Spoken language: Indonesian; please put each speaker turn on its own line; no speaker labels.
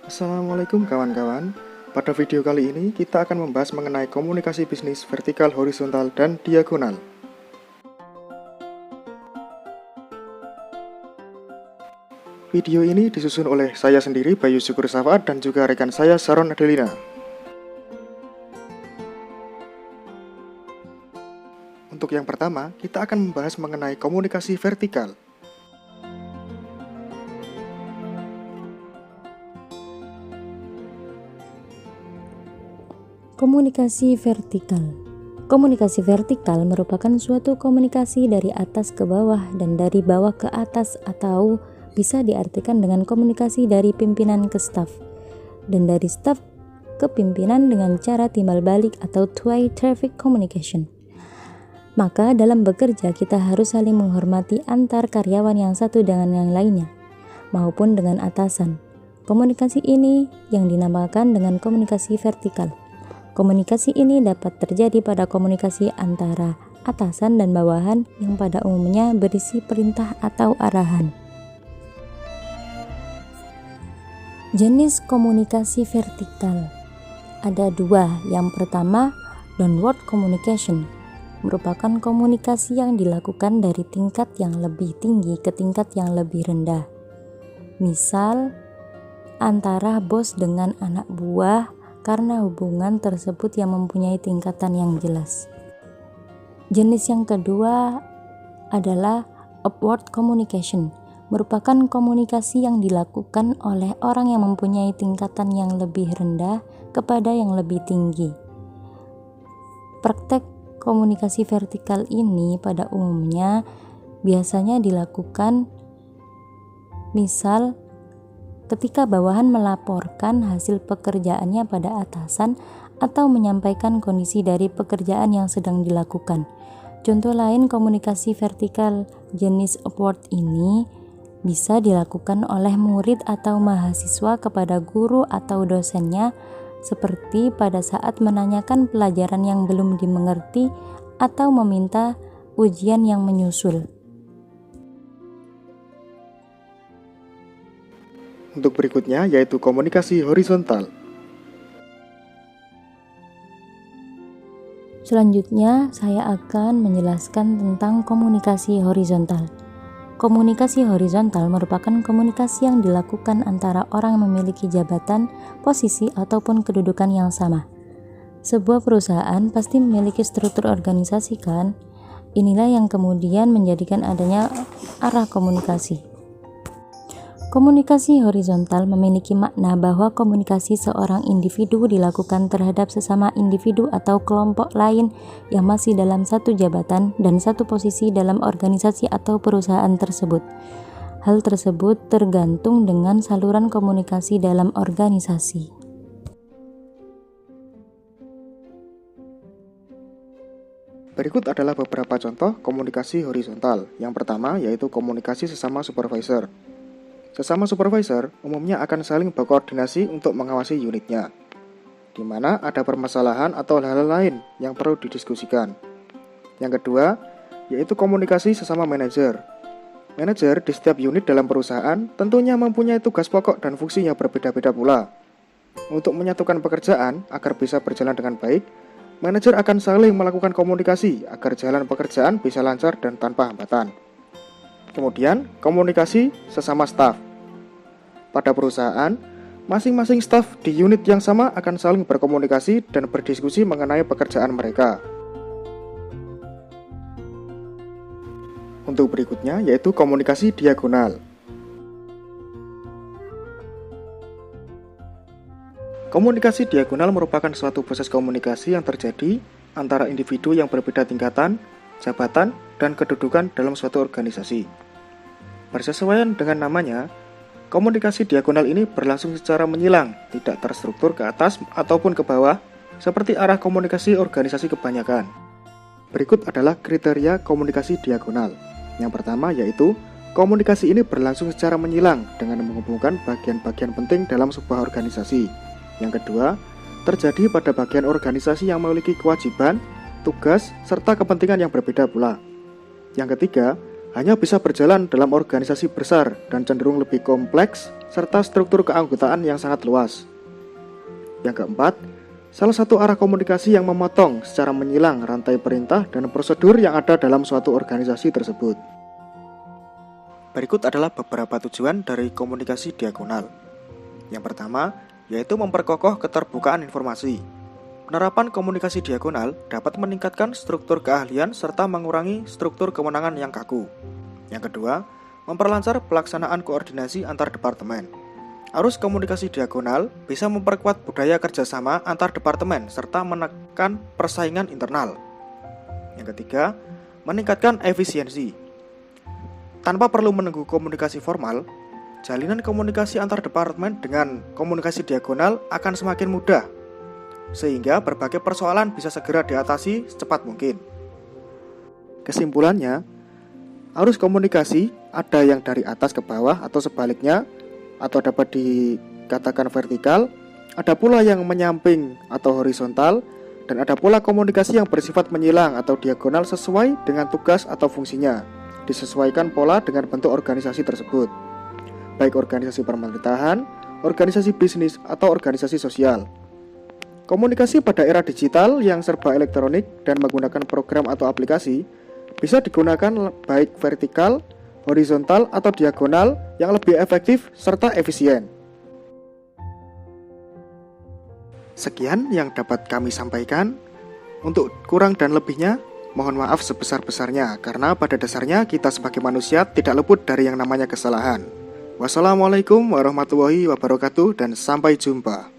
Assalamualaikum kawan-kawan. Pada video kali ini kita akan membahas mengenai komunikasi bisnis vertikal, horizontal, dan diagonal. Video ini disusun oleh saya sendiri, Bayu Syukur Safaat, dan juga rekan saya, Sharon Adelina. Untuk yang pertama, kita akan membahas mengenai komunikasi vertikal.
Komunikasi vertikal. Komunikasi vertikal merupakan suatu komunikasi dari atas ke bawah dan dari bawah ke atas, atau bisa diartikan dengan komunikasi dari pimpinan ke staf dan dari staf ke pimpinan dengan cara timbal balik atau two-way traffic communication. Maka dalam bekerja kita harus saling menghormati antar karyawan yang satu dengan yang lainnya maupun dengan atasan. Komunikasi ini yang dinamakan dengan komunikasi vertikal. Komunikasi ini dapat terjadi pada komunikasi antara atasan dan bawahan yang pada umumnya berisi perintah atau arahan. Jenis komunikasi vertikal ada dua. Yang pertama, downward communication, merupakan komunikasi yang dilakukan dari tingkat yang lebih tinggi ke tingkat yang lebih rendah. Misal, antara bos dengan anak buah, karena hubungan tersebut yang mempunyai tingkatan yang jelas. Jenis yang kedua adalah upward communication, merupakan komunikasi yang dilakukan oleh orang yang mempunyai tingkatan yang lebih rendah kepada yang lebih tinggi. Praktek komunikasi vertikal ini pada umumnya biasanya dilakukan misal ketika bawahan melaporkan hasil pekerjaannya pada atasan atau menyampaikan kondisi dari pekerjaan yang sedang dilakukan. Contoh lain komunikasi vertikal jenis upward ini bisa dilakukan oleh murid atau mahasiswa kepada guru atau dosennya, seperti pada saat menanyakan pelajaran yang belum dimengerti atau meminta ujian yang menyusul.
Untuk berikutnya yaitu komunikasi horizontal.
Selanjutnya saya akan menjelaskan tentang komunikasi horizontal. Komunikasi horizontal merupakan komunikasi yang dilakukan antara orang yang memiliki jabatan, posisi, ataupun kedudukan yang sama. Sebuah perusahaan pasti memiliki struktur organisasi kan? Inilah yang kemudian menjadikan adanya arah komunikasi. Komunikasi horizontal memiliki makna bahwa komunikasi seorang individu dilakukan terhadap sesama individu atau kelompok lain yang masih dalam satu jabatan dan satu posisi dalam organisasi atau perusahaan tersebut. Hal tersebut tergantung dengan saluran komunikasi dalam organisasi.
Berikut adalah beberapa contoh komunikasi horizontal. Yang pertama yaitu komunikasi sesama supervisor. Sesama supervisor umumnya akan saling berkoordinasi untuk mengawasi unitnya, di mana ada permasalahan atau hal-hal lain yang perlu didiskusikan. Yang kedua, yaitu komunikasi sesama manajer. Manajer di setiap unit dalam perusahaan tentunya mempunyai tugas pokok dan fungsi yang berbeda-beda pula. Untuk menyatukan pekerjaan agar bisa berjalan dengan baik, manajer akan saling melakukan komunikasi agar jalan pekerjaan bisa lancar dan tanpa hambatan. Kemudian, komunikasi sesama staf. Pada perusahaan, masing-masing staf di unit yang sama akan saling berkomunikasi dan berdiskusi mengenai pekerjaan mereka. Untuk berikutnya yaitu komunikasi diagonal. Komunikasi diagonal merupakan suatu proses komunikasi yang terjadi antara individu yang berbeda tingkatan, jabatan, dan kedudukan dalam suatu organisasi. Bersesuaian dengan namanya, komunikasi diagonal ini berlangsung secara menyilang, tidak terstruktur ke atas ataupun ke bawah, seperti arah komunikasi organisasi kebanyakan. Berikut adalah kriteria komunikasi diagonal. Yang pertama yaitu, komunikasi ini berlangsung secara menyilang dengan menghubungkan bagian-bagian penting dalam sebuah organisasi. Yang kedua, terjadi pada bagian organisasi yang memiliki kewajiban, tugas, serta kepentingan yang berbeda pula. Yang ketiga, hanya bisa berjalan dalam organisasi besar dan cenderung lebih kompleks serta struktur keanggotaan yang sangat luas. Yang keempat, salah satu arah komunikasi yang memotong secara menyilang rantai perintah dan prosedur yang ada dalam suatu organisasi tersebut. Berikut adalah beberapa tujuan dari komunikasi diagonal. Yang pertama, yaitu memperkokoh keterbukaan informasi. Penerapan komunikasi diagonal dapat meningkatkan struktur keahlian serta mengurangi struktur kewenangan yang kaku. Yang kedua, memperlancar pelaksanaan koordinasi antar departemen. Arus komunikasi diagonal bisa memperkuat budaya kerjasama antar departemen serta menekan persaingan internal. Yang ketiga, meningkatkan efisiensi. Tanpa perlu menunggu komunikasi formal, jalinan komunikasi antar departemen dengan komunikasi diagonal akan semakin mudah, sehingga berbagai persoalan bisa segera diatasi secepat mungkin. Kesimpulannya, arus komunikasi ada yang dari atas ke bawah atau sebaliknya, atau dapat dikatakan vertikal, ada pula yang menyamping atau horizontal, dan ada pula komunikasi yang bersifat menyilang atau diagonal sesuai dengan tugas atau fungsinya, disesuaikan pola dengan bentuk organisasi tersebut, baik organisasi pemerintahan, organisasi bisnis, atau organisasi sosial. Komunikasi pada era digital yang serba elektronik dan menggunakan program atau aplikasi bisa digunakan baik vertikal, horizontal, atau diagonal yang lebih efektif serta efisien. Sekian yang dapat kami sampaikan. Untuk kurang dan lebihnya, mohon maaf sebesar-besarnya karena pada dasarnya kita sebagai manusia tidak luput dari yang namanya kesalahan. Wassalamualaikum warahmatullahi wabarakatuh dan sampai jumpa.